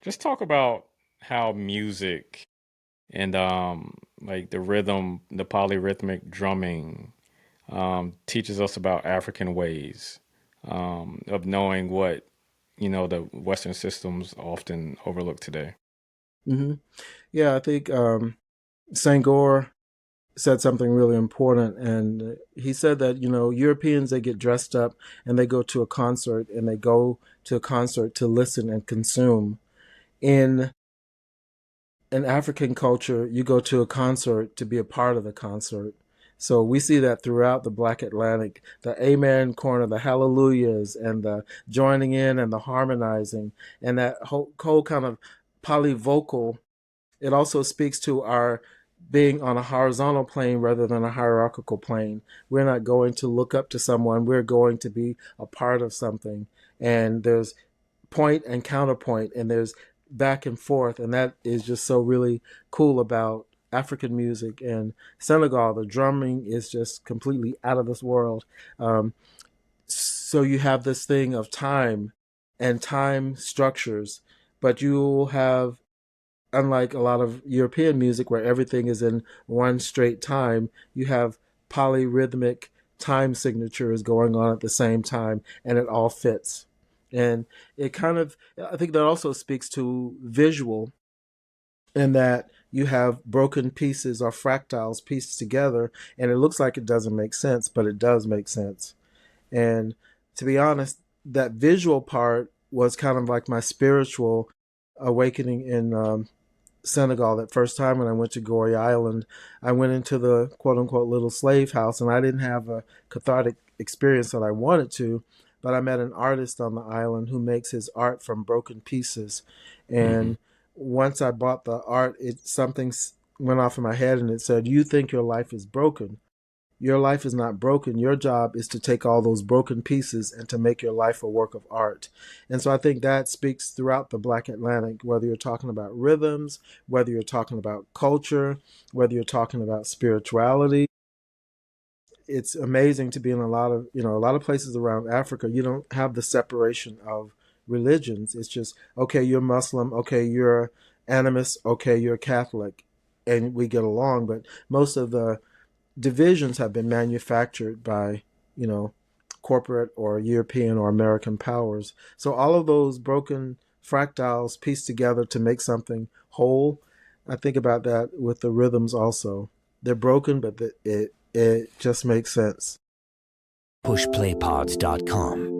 Just talk about how music and like the rhythm, the polyrhythmic drumming teaches us about African ways of knowing what, the Western systems often overlook today. hmm Yeah, I think Sangor said something really important, and he said that Europeans, they get dressed up and they go to a concert, and they go to a concert to listen and consume. In an African culture, you go to a concert to be a part of the concert. So we see that throughout the Black Atlantic, the amen corner, the hallelujahs, and the joining in and the harmonizing, and that whole kind of polyvocal. It also speaks to our being on a horizontal plane rather than a hierarchical plane. We're not going to look up to someone, we're going to be a part of something. And there's point and counterpoint, and there's back and forth. And that is just so really cool about African music. And Senegal, the drumming is just completely out of this world. So you have this thing of time and time structures, but you'll have, unlike a lot of European music where everything is in one straight time, you have polyrhythmic time signatures going on at the same time, and it all fits. And it kind of, I think that also speaks to visual, in that you have broken pieces or fractals pieced together, and it looks like it doesn't make sense, but it does make sense. And to be honest, that visual part was kind of like my spiritual awakening in Senegal. That first time when I went to Goree Island, I went into the quote unquote little slave house, and I didn't have a cathartic experience that I wanted to, but I met an artist on the island who makes his art from broken pieces. Hmm. And once I bought the art, went off in my head, and it said, "You think your life is broken. Your life is not broken. Your job is to take all those broken pieces and to make your life a work of art." And so I think that speaks throughout the Black Atlantic, whether you're talking about rhythms, whether you're talking about culture, whether you're talking about spirituality. It's amazing to be in a lot of places around Africa. You don't have the separation of religions. It's just, okay, you're Muslim, okay, you're animist, okay, you're Catholic, and we get along. But most of the divisions have been manufactured by, you know, corporate or European or American powers. So all of those broken fractals pieced together to make something whole. I think about that with the rhythms also. They're broken, but it just makes sense. pushplaypods.com.